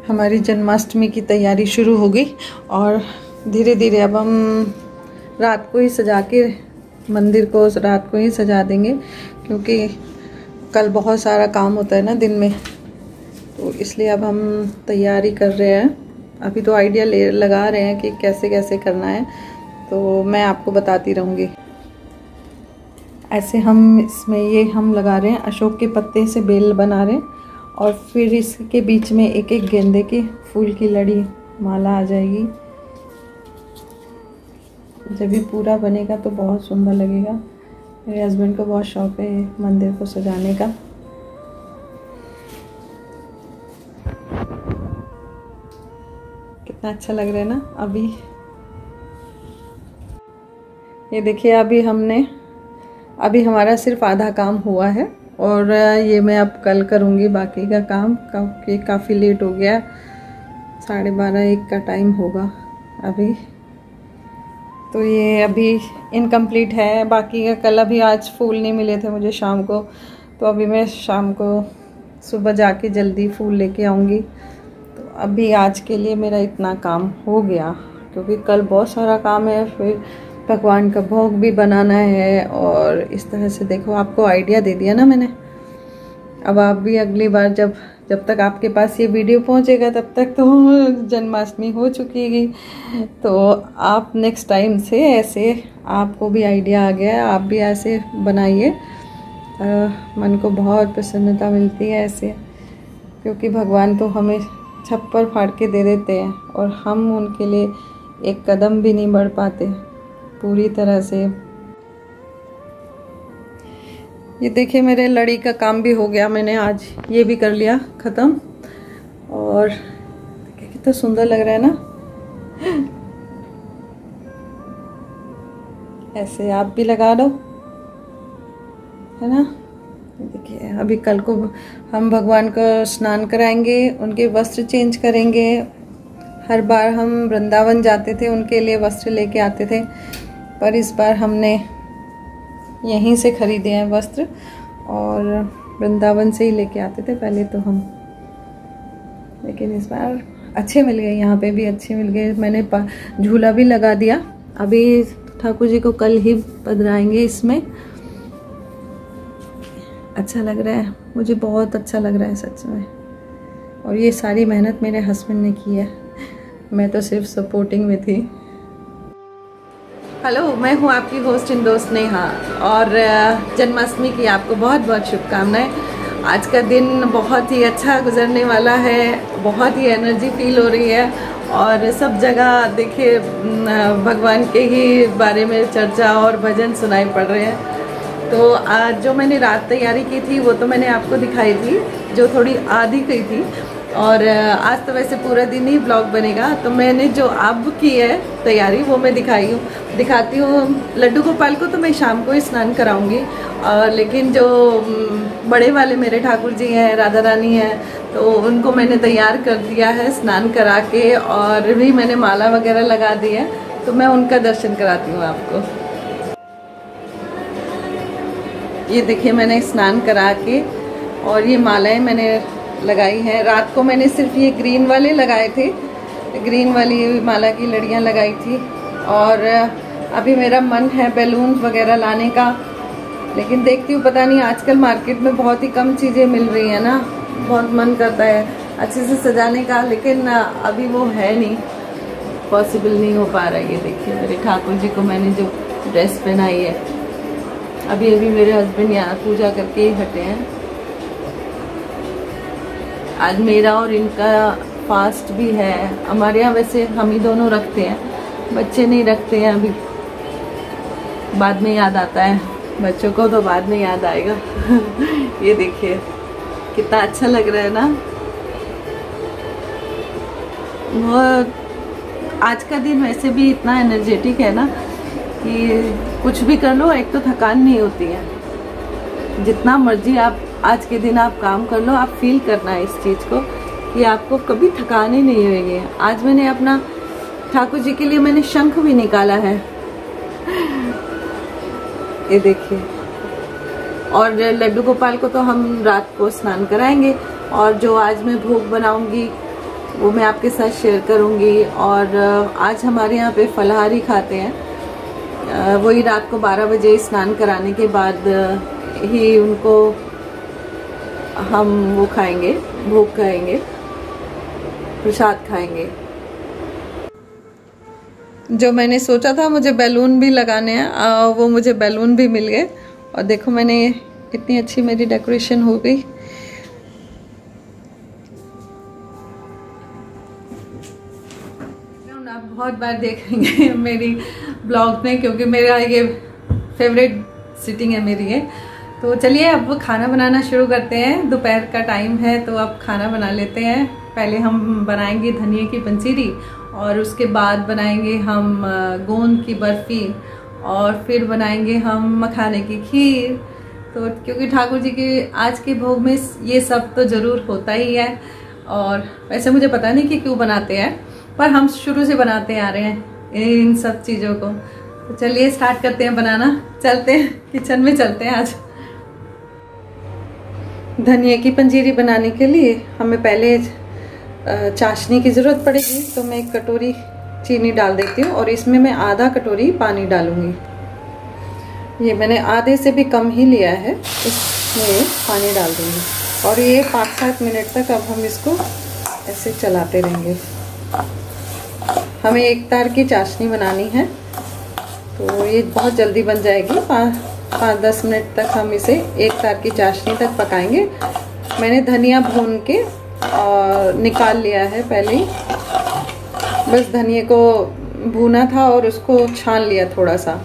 हमारी जन्माष्टमी की तैयारी शुरू हो गई और धीरे धीरे अब हम रात को ही सजा के मंदिर को रात को ही सजा देंगे, क्योंकि कल बहुत सारा काम होता है ना दिन में, तो इसलिए अब हम तैयारी कर रहे हैं। अभी तो आइडिया लगा रहे हैं कि कैसे कैसे करना है, तो मैं आपको बताती रहूँगी। ऐसे हम इसमें ये हम लगा रहे हैं, अशोक के पत्ते से बेल बना रहे हैं और फिर इसके बीच में एक एक गेंदे के फूल की लड़ी माला आ जाएगी। जब ये पूरा बनेगा तो बहुत सुंदर लगेगा। मेरे हस्बैंड को बहुत शौक है मंदिर को सजाने का। कितना अच्छा लग रहा है ना। अभी ये देखिए, अभी हमारा सिर्फ आधा काम हुआ है और ये मैं अब कल करूँगी बाकी का काम, क्योंकि काफ़ी लेट हो गया। 12:30-1 का टाइम होगा अभी, तो ये अभी इनकम्प्लीट है। बाकी का कल, अभी आज फूल नहीं मिले थे मुझे शाम को, तो अभी मैं शाम को सुबह जाके जल्दी फूल लेके आऊँगी। तो अभी आज के लिए मेरा इतना काम हो गया, क्योंकि कल बहुत सारा काम है। फिर भगवान का भोग भी बनाना है और इस तरह से देखो, आपको आइडिया दे दिया ना मैंने। अब आप भी अगली बार जब तक आपके पास ये वीडियो पहुंचेगा तब तक तो जन्माष्टमी हो चुकी है, तो आप नेक्स्ट टाइम से ऐसे, आपको भी आइडिया आ गया, आप भी ऐसे बनाइए। मन को बहुत प्रसन्नता मिलती है ऐसे, क्योंकि भगवान तो हमें छप्पर फाड़ के दे देते हैं और हम उनके लिए एक कदम भी नहीं बढ़ पाते पूरी तरह से। ये देखिए, मेरे लड़ी का काम भी हो गया, मैंने आज ये भी कर लिया ख़त्म। और देखिए कितना सुंदर लग रहा है ना। ऐसे आप भी लगा दो, है ना। देखिए, अभी कल को हम भगवान को स्नान कराएंगे, उनके वस्त्र चेंज करेंगे। हर बार हम वृंदावन जाते थे, उनके लिए वस्त्र लेके आते थे, पर इस बार हमने यहीं से खरीदे हैं वस्त्र, और वृंदावन से ही लेके आते थे पहले तो हम, लेकिन इस बार अच्छे मिल गए, यहाँ पे भी अच्छे मिल गए। मैंने झूला भी लगा दिया। अभी ठाकुर जी को कल ही पधराएंगे इसमें। अच्छा लग रहा है, मुझे बहुत अच्छा लग रहा है सच में। और ये सारी मेहनत मेरे हस्बैंड ने की है, मैं तो सिर्फ सपोर्टिंग में थी। हेलो, मैं हूँ आपकी होस्ट इन दोस्त नेहा, और जन्माष्टमी की आपको बहुत बहुत शुभकामनाएं। आज का दिन बहुत ही अच्छा गुजरने वाला है, बहुत ही एनर्जी फील हो रही है, और सब जगह देखिए भगवान के ही बारे में चर्चा और भजन सुनाई पड़ रहे हैं। तो आज जो मैंने रात तैयारी की थी वो तो मैंने आपको दिखाई थी, जो थोड़ी आधी की थी, और आज तो वैसे पूरा दिन ही ब्लॉग बनेगा। तो मैंने जो अब की है तैयारी वो मैं दिखाती हूँ। लड्डू गोपाल को तो मैं शाम को ही स्नान कराऊंगी, और लेकिन जो बड़े वाले मेरे ठाकुर जी हैं, राधा रानी हैं, तो उनको मैंने तैयार कर दिया है स्नान करा के, और भी मैंने माला वगैरह लगा दी है, तो मैं उनका दर्शन कराती हूँ आपको। ये देखिए, मैंने स्नान करा के और ये मालाएं मैंने लगाई हैं। रात को मैंने सिर्फ ये ग्रीन वाले लगाए थे, ग्रीन वाली माला की लड़ियाँ लगाई थी, और अभी मेरा मन है बैलून वगैरह लाने का, लेकिन देखती हूँ, पता नहीं आजकल मार्केट में बहुत ही कम चीज़ें मिल रही हैं ना। बहुत मन करता है अच्छे से सजाने का, लेकिन अभी वो है नहीं, पॉसिबल नहीं हो पा रहा है। ये देखिए, मेरे ठाकुर जी को मैंने जो ड्रेस पहनाई है, अभी मेरे हस्बैंड यहाँ पूजा करके ही हटे हैं। आज मेरा और इनका फास्ट भी है। हमारे यहाँ वैसे हम ही दोनों रखते हैं, बच्चे नहीं रखते हैं अभी, बाद में याद आता है बच्चों को, तो बाद में याद आएगा। ये देखिए कितना अच्छा लग रहा है ना। बहुत, आज का दिन वैसे भी इतना एनर्जेटिक है ना कि कुछ भी कर लो, एक तो थकान नहीं होती है। जितना मर्जी आप आज के दिन आप काम कर लो, आप फील करना है इस चीज़ को कि आपको कभी थकान ही नहीं होगी। आज मैंने अपना ठाकुर जी के लिए मैंने शंख भी निकाला है, ये देखिए। और लड्डू गोपाल को तो हम रात को स्नान कराएंगे, और जो आज मैं भोग बनाऊंगी वो मैं आपके साथ शेयर करूँगी। और आज हमारे यहाँ पे फलाहारी खाते हैं, वही रात को 12 बजे स्नान कराने के बाद ही उनको हम वो खाएंगे, भोग खाएंगे, प्रसाद खाएंगे। जो मैंने सोचा था मुझे बैलून भी लगाने हैं, वो मुझे बैलून भी मिल गए। और देखो मैंने इतनी अच्छी मेरी डेकोरेशन हो गई। आप बहुत बार देखेंगे मेरी ब्लॉग में, क्योंकि मेरा ये फेवरेट सिटिंग है मेरी ये। तो चलिए अब खाना बनाना शुरू करते हैं। दोपहर का टाइम है तो अब खाना बना लेते हैं। पहले हम बनाएंगे धनिया की पंजीरी और उसके बाद बनाएंगे हम गोंद की बर्फ़ी और फिर बनाएंगे हम मखाने की खीर। तो क्योंकि ठाकुर जी के आज के भोग में ये सब तो ज़रूर होता ही है। और वैसे मुझे पता नहीं कि क्यों बनाते हैं, पर हम शुरू से बनाते आ रहे हैं इन सब चीज़ों को। तो चलिए स्टार्ट करते हैं बनाना। चलते हैं किचन में, चलते हैं। आज धनिया की पंजीरी बनाने के लिए हमें पहले चाशनी की ज़रूरत पड़ेगी। तो मैं 1 कटोरी चीनी डाल देती हूँ और इसमें मैं आधा कटोरी पानी डालूँगी। ये मैंने आधे से भी कम ही लिया है, इसमें पानी डाल दूँगी। और ये 5-7 मिनट तक अब हम इसको ऐसे चलाते रहेंगे। हमें 1 तार की चाशनी बनानी है, तो ये बहुत जल्दी बन जाएगी। 5-10 मिनट तक हम इसे 1 तार की चाशनी तक पकाएंगे। मैंने धनिया भून के और निकाल लिया है पहले ही। बस धनिया को भूना था और उसको छान लिया, थोड़ा सा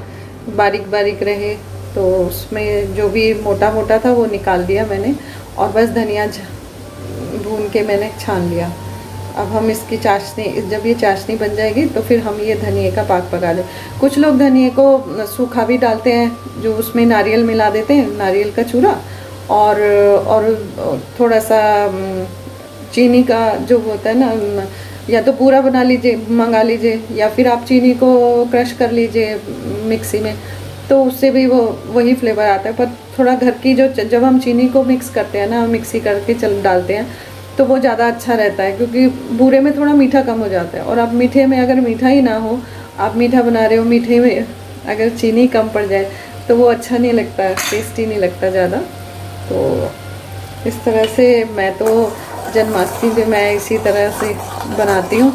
बारीक बारीक रहे तो उसमें जो भी मोटा मोटा था वो निकाल दिया मैंने। और बस धनिया भून के मैंने छान लिया। अब हम इसकी चाशनी, जब ये चाशनी बन जाएगी तो फिर हम ये धनिया का पाक पका दें। कुछ लोग धनिया को सूखा भी डालते हैं, जो उसमें नारियल मिला देते हैं, नारियल का चूरा, और थोड़ा सा चीनी का जो होता है ना, या तो पूरा बना लीजिए, मंगा लीजिए, या फिर आप चीनी को क्रश कर लीजिए मिक्सी में, तो उससे भी वो वही फ्लेवर आता है। पर थोड़ा घर की जो, जब हम चीनी को मिक्स करते हैं ना, मिक्सी करके डालते हैं, तो वो ज़्यादा अच्छा रहता है, क्योंकि बूरे में थोड़ा मीठा कम हो जाता है। और आप मीठे में अगर मीठा ही ना हो, आप मीठा बना रहे हो, मीठे में अगर चीनी कम पड़ जाए तो वो अच्छा नहीं लगता, टेस्टी नहीं लगता ज़्यादा। तो इस तरह से मैं तो जन्माष्टमी पे मैं इसी तरह से बनाती हूँ।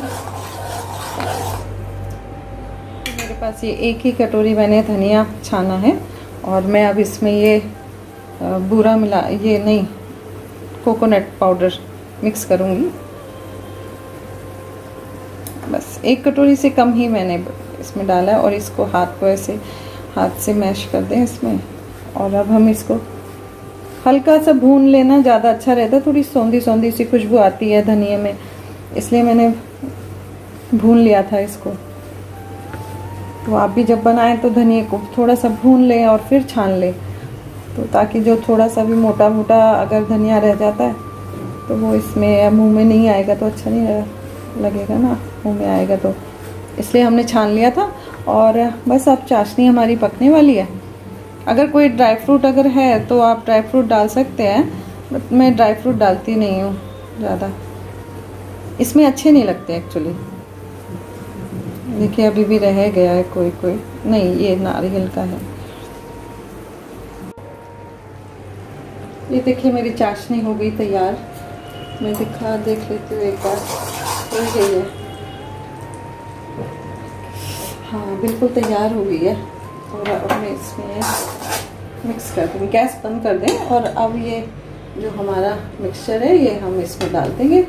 मेरे पास ये 1 ही कटोरी मैंने धनिया छाना है और मैं अब इसमें ये बूरा मिला, ये नहीं, कोकोनट पाउडर मिक्स करूँगी। बस 1 कटोरी से कम ही मैंने इसमें डाला है और इसको हाथ को ऐसे हाथ से मैश कर दें इसमें। और अब हम इसको हल्का सा भून लेना ज़्यादा अच्छा रहता है। थोड़ी सौंधी सौंधी सी खुशबू आती है धनिया में, इसलिए मैंने भून लिया था इसको। तो आप भी जब बनाएं तो धनिया को थोड़ा सा भून लें और फिर छान लें, तो ताकि जो थोड़ा सा भी मोटा मोटा अगर धनिया रह जाता है तो वो इसमें मुंह में नहीं आएगा, तो अच्छा नहीं लगेगा ना, मुंह में आएगा तो। इसलिए हमने छान लिया था। और बस अब चाशनी हमारी पकने वाली है। अगर कोई ड्राई फ्रूट अगर है तो आप ड्राई फ्रूट डाल सकते हैं, बट मैं ड्राई फ्रूट डालती नहीं हूँ ज़्यादा, इसमें अच्छे नहीं लगते एक्चुअली। देखिए अभी भी रह गया है कोई कोई, नहीं ये नारियल का है। ये देखिए मेरी चाशनी हो गई तैयार। मैं देख लेती हूँ एक बार, हो गई है। हाँ बिल्कुल तैयार हो गई है। और अब मैं इसमें मिक्स कर दूँगी। गैस बंद कर दें। और अब ये जो हमारा मिक्सचर है ये हम इसमें डाल देंगे।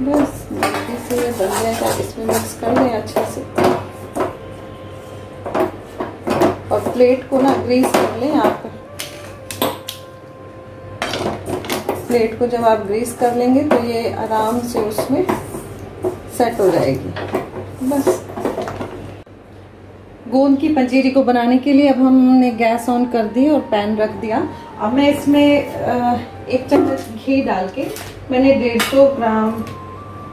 बस जल्दी से बन जाएगा, इसमें मिक्स कर दें अच्छे से। और प्लेट को ना ग्रीस कर लें आप। प्लेट को जब आप ग्रीस कर लेंगे तो ये आराम से उसमें सेट हो जाएगी। बस गोंद की पंजीरी को बनाने के लिए अब हमने गैस ऑन कर दी और पैन रख दिया। अब मैं इसमें 1 चम्मच घी डाल के, मैंने 150 ग्राम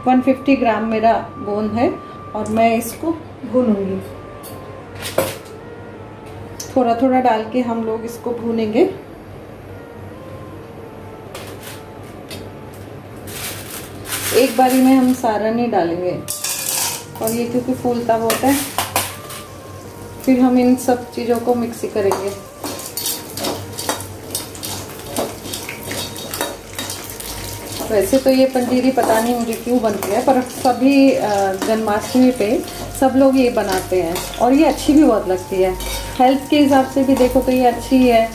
150 ग्राम मेरा गोंद है और मैं इसको भूनूंगी। थोड़ा थोड़ा डाल के हम लोग इसको भूनेंगे। एक बारी में हम सारा नहीं डालेंगे, और ये क्योंकि फूलता बहुत है, फिर हम इन सब चीज़ों को मिक्सी करेंगे। वैसे तो ये पंजीरी पता नहीं मुझे क्यों बनती है, पर सभी जन्माष्टमी पे सब लोग ये बनाते हैं और ये अच्छी भी बहुत लगती है। हेल्थ के हिसाब से भी देखो तो ये अच्छी है।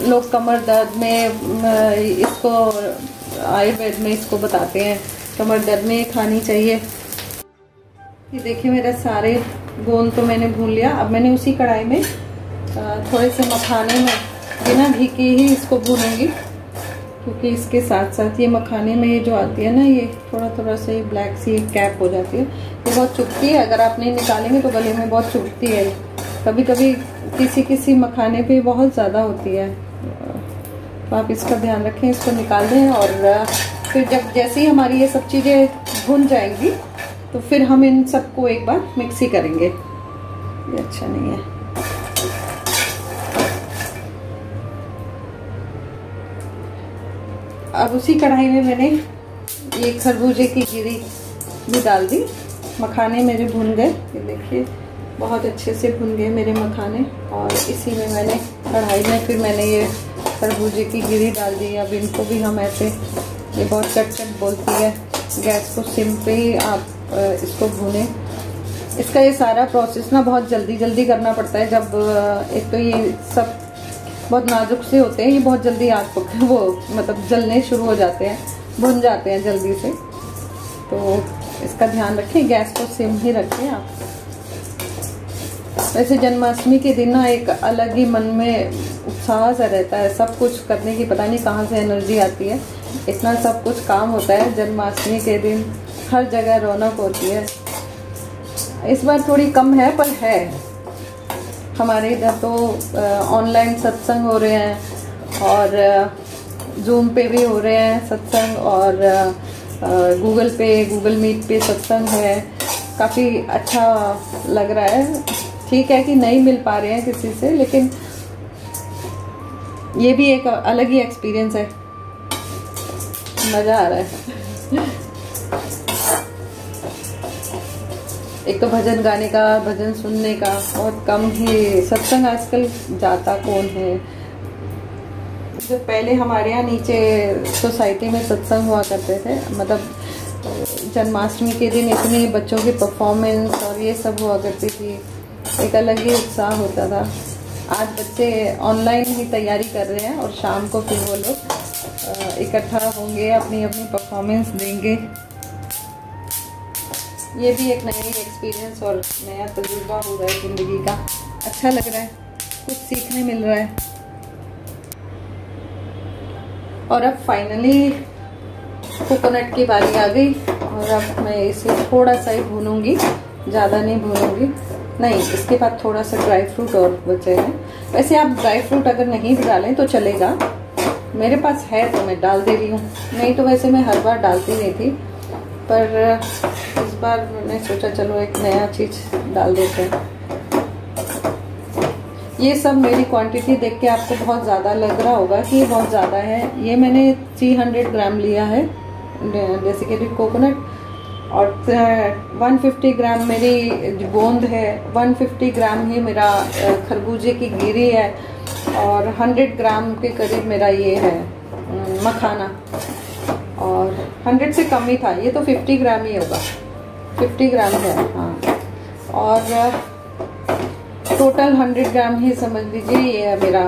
लोग कमर दर्द में इसको, आयुर्वेद में इसको बताते हैं, कमर दर्द में खानी चाहिए। ये देखिए मेरे सारे गोंद तो मैंने भून लिया। अब मैंने उसी कढ़ाई में थोड़े से मखाने में बिना घी के ही इसको भूनूंगी, क्योंकि इसके साथ साथ ये मखाने में ये जो आती है ना, ये थोड़ा थोड़ा सा ये ब्लैक सी कैप हो जाती है, ये बहुत चुभती है। अगर आप नहीं निकालेंगे तो गले में बहुत चुभती है। कभी कभी किसी किसी मखाने पे बहुत ज़्यादा होती है, तो आप इसका ध्यान रखें, इसको निकाल दें। और फिर जब जैसे ही हमारी ये सब चीज़ें भुन जाएंगी तो फिर हम इन सबको एक बार मिक्सी करेंगे। ये अच्छा नहीं है। अब उसी कढ़ाई में मैंने ये खरबूजे की गिरी भी डाल दी। मखाने मेरे भुन गए, ये देखिए बहुत अच्छे से भुन गए मेरे मखाने। और इसी में मैंने कढ़ाई में फिर मैंने ये खरबूजे की गिरी डाल दी। अब इनको भी हम ऐसे, ये बहुत कट बोलती है, गैस को सिम पे ही आप इसको भूनें। इसका ये सारा प्रोसेस ना बहुत जल्दी करना पड़ता है। जब एक तो ये सब बहुत नाजुक से होते हैं, ये बहुत जल्दी आग पक वो मतलब जलने शुरू हो जाते हैं, भुन जाते हैं जल्दी से। तो इसका ध्यान रखें, गैस को सिम ही रखें आप। वैसे जन्माष्टमी के दिन ना एक अलग ही मन में उत्साह सा रहता है, सब कुछ करने की पता नहीं कहाँ से एनर्जी आती है। इतना सब कुछ काम होता है जन्माष्टमी के दिन, हर जगह रौनक होती है। इस बार थोड़ी कम है, पर है। हमारे इधर तो ऑनलाइन सत्संग हो रहे हैं और जूम पे भी हो रहे हैं सत्संग, और गूगल मीट पे सत्संग है। काफ़ी अच्छा लग रहा है। ठीक है कि नहीं मिल पा रहे हैं किसी से, लेकिन ये भी एक अलग ही एक्सपीरियंस है, मज़ा आ रहा है। एक तो भजन गाने का, भजन सुनने का बहुत कम ही, सत्संग आजकल जाता कौन है। जो पहले हमारे यहाँ नीचे सोसाइटी में सत्संग हुआ करते थे, मतलब जन्माष्टमी के दिन इतने बच्चों की परफॉर्मेंस और ये सब हुआ करती थी, एक अलग ही उत्साह होता था। आज बच्चे ऑनलाइन ही तैयारी कर रहे हैं और शाम को फिर वो लोग इकट्ठा होंगे, अपनी अपनी परफॉर्मेंस देंगे। ये भी एक नया एक्सपीरियंस और नया तजुर्बा हो रहा है ज़िंदगी का। अच्छा लग रहा है, कुछ सीखने मिल रहा है। और अब फाइनली कोकोनट की बारी आ गई, और अब मैं इसे थोड़ा सा ही भूनूंगी, ज़्यादा नहीं भूनूंगी। नहीं, इसके बाद थोड़ा सा ड्राई फ्रूट और बचे हैं। वैसे आप ड्राई फ्रूट अगर नहीं भी डालें तो चलेगा, मेरे पास है तो मैं डाल दे रही हूँ। नहीं तो वैसे मैं हर बार डालती नहीं थी, पर इस बार मैंने सोचा चलो एक नया चीज़ डाल देते हैं। ये सब मेरी क्वांटिटी देख के आपको बहुत ज़्यादा लग रहा होगा कि ये बहुत ज़्यादा है। ये मैंने 300 ग्राम लिया है डेसिकेटेड कोकोनट, और 150 ग्राम मेरी गोंद है, 150 ग्राम ही मेरा खरबूजे की गिरी है, और 100 ग्राम के करीब मेरा ये है मखाना, और 100 से कम ही था, ये तो 50 ग्राम ही होगा, 50 ग्राम है हाँ। और टोटल 100 ग्राम ही समझ लीजिए ये है मेरा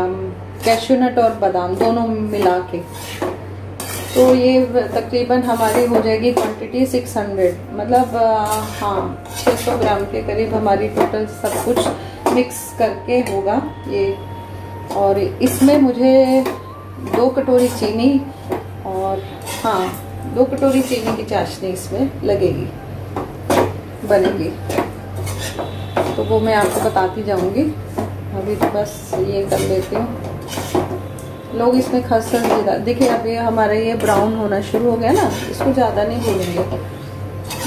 कैश्यू नट और बादाम दोनों मिला के। तो ये तकरीबन हमारी हो जाएगी क्वांटिटी 600, मतलब हाँ 600 ग्राम के करीब हमारी टोटल सब कुछ मिक्स करके होगा ये। और इसमें मुझे 2 कटोरी चीनी, और हाँ 2 कटोरी चीनी की चाशनी इसमें लगेगी, बनेगी। तो वो मैं आपको बताती जाऊंगी। अभी तो बस ये कर लेती हूँ। लोग इसमें खसखस भी डाल, देखिए अब ये हमारा ये ब्राउन होना शुरू हो गया ना, इसको ज़्यादा नहीं भूनेंगे,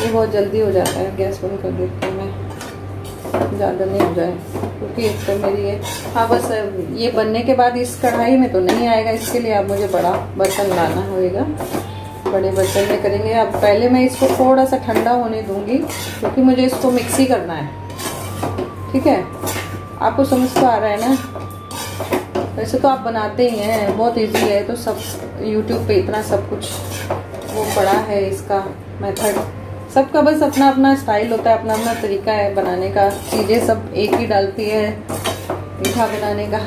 ये बहुत जल्दी हो जाता है। गैस बंद कर देती हूँ मैं, ज़्यादा नहीं हो जाए, क्योंकि एक तो मेरी ये, हाँ बस ये बनने के बाद इस कढ़ाई में तो नहीं आएगा, इसके लिए अब मुझे बड़ा बर्तन लाना होगा। बड़े बर्तन में करेंगे। अब पहले मैं इसको थोड़ा सा ठंडा होने दूंगी क्योंकि मुझे इसको मिक्सी करना है। ठीक है, आपको समझ तो आ रहा है ना? वैसे तो आप बनाते ही हैं, बहुत इजी है, तो सब यूट्यूब पे इतना सब कुछ वो पड़ा है, इसका मेथड सबका बस अपना अपना स्टाइल होता है, अपना अपना तरीका है बनाने का। चीज़ें सब एक ही डालती है मीठा बनाने का।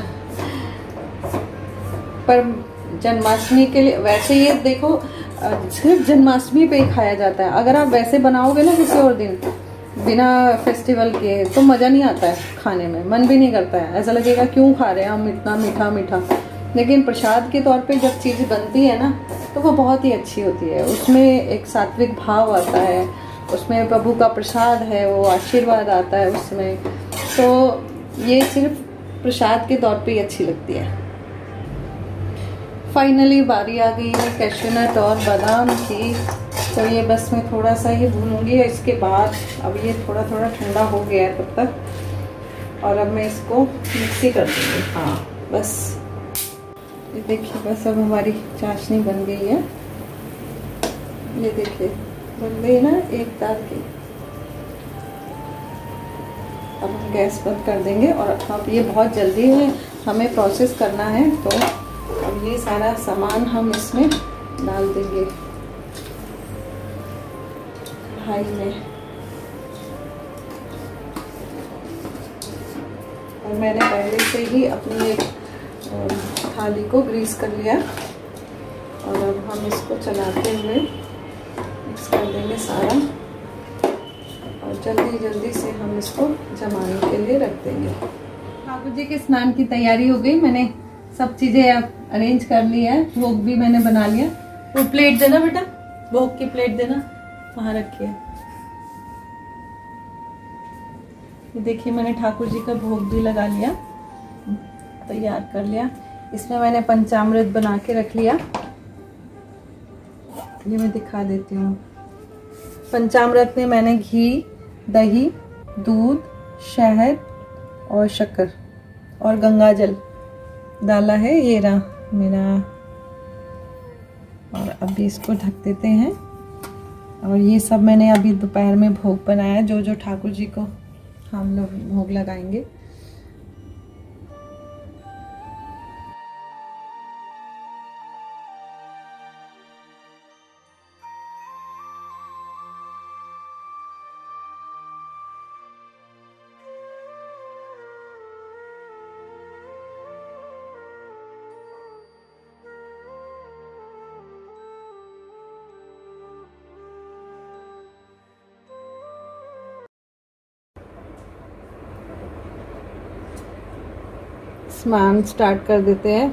पर जन्माष्टमी के लिए वैसे ये देखो सिर्फ जन्माष्टमी पे ही खाया जाता है। अगर आप वैसे बनाओगे ना किसी और दिन बिना फेस्टिवल के तो मज़ा नहीं आता है खाने में, मन भी नहीं करता है, ऐसा लगेगा क्यों खा रहे हैं हम इतना मीठा मीठा। लेकिन प्रसाद के तौर पे जब चीज़ बनती है ना तो वो बहुत ही अच्छी होती है, उसमें एक सात्विक भाव आता है, उसमें प्रभु का प्रसाद है, वो आशीर्वाद आता है उसमें। तो ये सिर्फ प्रसाद के तौर पे ही अच्छी लगती है। फाइनली बारी आ गई है कैश्यूनट और बादाम की, तो ये बस मैं थोड़ा सा ही भूनूंगी। इसके बाद अब ये थोड़ा थोड़ा ठंडा हो गया है तब तक, और अब मैं इसको मिक्सी कर दूँगी। हाँ बस ये देखिए, बस अब हमारी चाशनी बन गई है। ये देखिए बन गई ना एक तार की। अब हम गैस बंद कर देंगे और अब ये बहुत जल्दी है, हमें प्रोसेस करना है, तो अब ये सारा सामान हम इसमें डाल देंगे कढ़ाई में। और मैंने पहले से ही अपनी एक थाली को ग्रीस कर लिया, और अब हम इसको चलाते हुए मिक्स कर देंगे सारा, और जल्दी जल्दी से हम इसको जमाने के लिए रख देंगे। ठाकुर जी के स्नान की तैयारी हो गई, मैंने सब चीज़ें अब अरेंज कर ली है, भोग भी मैंने बना लिया। वो प्लेट देना बेटा, भोग की प्लेट देना, वहाँ रखिए। ये देखिए मैंने ठाकुर जी का भोग भी लगा लिया, तैयार कर लिया। इसमें मैंने पंचामृत बना के रख लिया, ये मैं दिखा देती हूँ। पंचामृत में मैंने घी, दही, दूध, शहद और शक्कर और गंगा जल डाला है। ये रहा मेरा, और अभी इसको ढक देते हैं। और ये सब मैंने अभी दोपहर में भोग बनाया, जो जो ठाकुर जी को हम लोग भोग लगाएंगे। स्नान स्टार्ट कर देते हैं।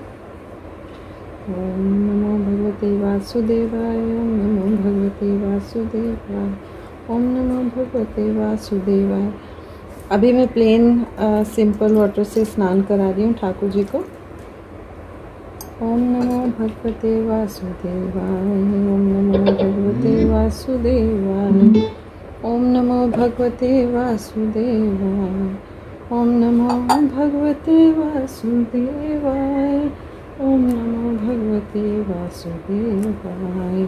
ओम नमो भगवते वासुदेवाय, ओम नमो भगवते वासुदेवाय, ओम नमो भगवते वासुदेवाय। अभी मैं प्लेन सिंपल वाटर से स्नान करा रही हूँ ठाकुर जी को। ओम नमो भगवते वासुदेवाय, ओम नमो भगवते वासुदेवाय, ओम नमो भगवते वासुदेवाय, ओम नमो भगवते वासुदेवाय, ओम नमो भगवते वासुदेवाय,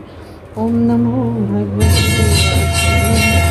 ओम नमो भगवते वासुदेवाय।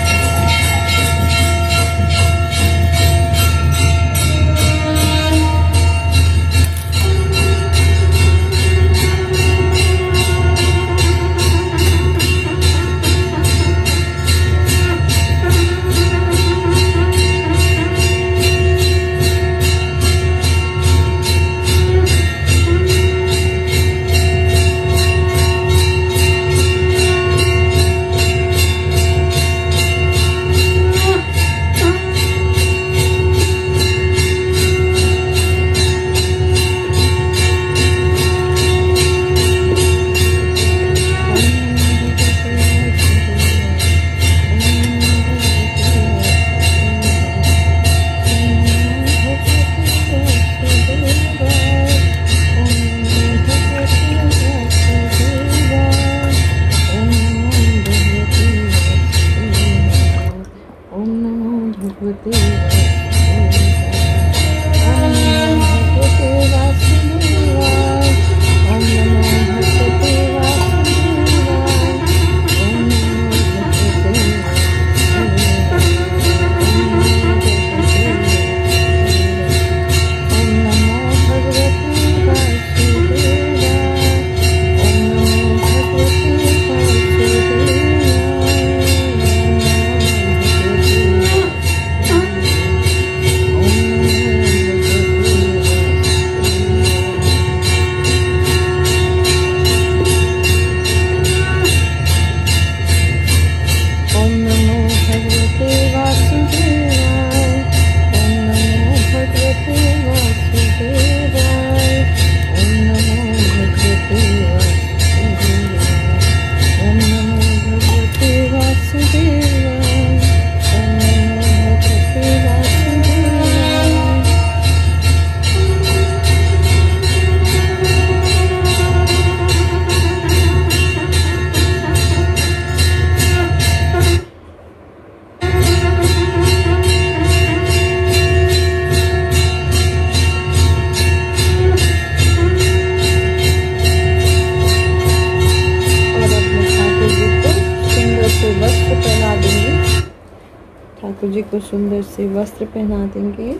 ठाकुर जी को सुंदर से वस्त्र पहना देंगे।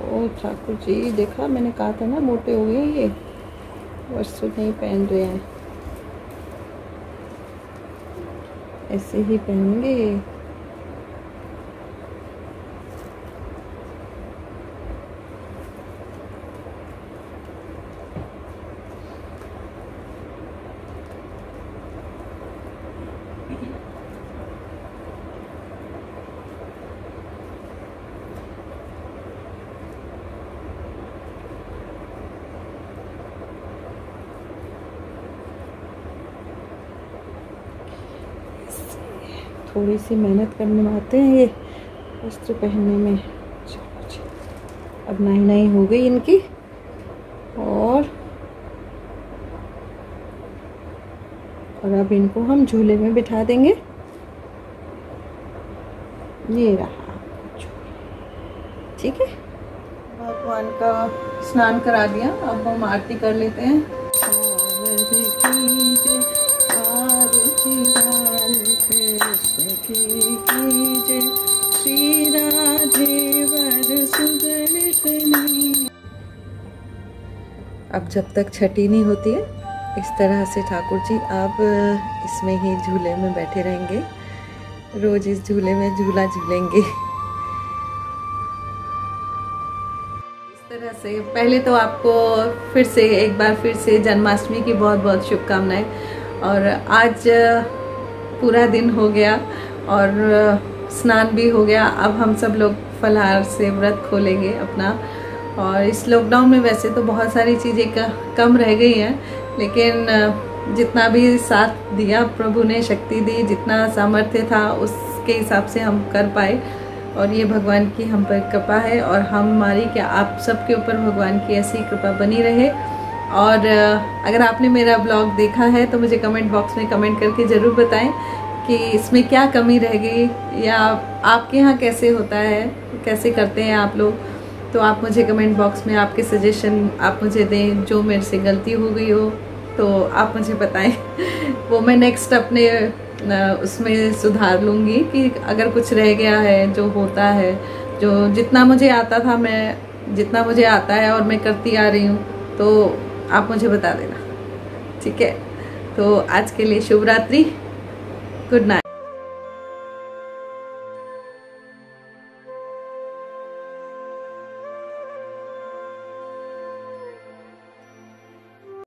ओ ठाकुर जी, देखा मैंने कहा था ना मोटे हो गए, ये वस्त्र नहीं पहन रहे हैं, ऐसे ही पहनेंगे। थोड़ी सी मेहनत करने में आते हैं ये वस्त्र पहनने में। चलो जी, अब नई नई हो गई इनकी। और अब इनको हम झूले में बिठा देंगे। ये रहा, ठीक है। भगवान का स्नान करा दिया, अब हम आरती कर लेते हैं। श्री राधे वर सुगण। अब जब तक छठी नहीं होती है, इस तरह से ठाकुर जी आप इसमें ही झूले में बैठे रहेंगे, रोज इस झूले में झूला झूलेंगे। इस तरह से पहले तो आपको एक बार फिर से जन्माष्टमी की बहुत बहुत शुभकामनाएं। और आज पूरा दिन हो गया और स्नान भी हो गया। अब हम सब लोग फलाहार से व्रत खोलेंगे अपना। और इस लॉकडाउन में वैसे तो बहुत सारी चीज़ें कम रह गई हैं, लेकिन जितना भी साथ दिया प्रभु ने, शक्ति दी, जितना सामर्थ्य था उसके हिसाब से हम कर पाए। और ये भगवान की हम पर कृपा है, और हमारी क्या आप सबके ऊपर भगवान की ऐसी कृपा बनी रहे। और अगर आपने मेरा ब्लॉग देखा है तो मुझे कमेंट बॉक्स में कमेंट करके ज़रूर बताएं कि इसमें क्या कमी रह गई, या आपके यहाँ कैसे होता है, कैसे करते हैं आप लोग। तो आप मुझे कमेंट बॉक्स में आपके सजेशन आप मुझे दें। जो मेरे से गलती हो गई हो तो आप मुझे बताएं, वो मैं नेक्स्ट अपने उसमें सुधार लूँगी। कि अगर कुछ रह गया है, जो होता है, जो जितना मुझे आता था, मैं जितना मुझे आता है और मैं करती आ रही हूँ, तो आप मुझे बता देना, ठीक है। तो आज के लिए शुभ रात्रि, गुड नाइट।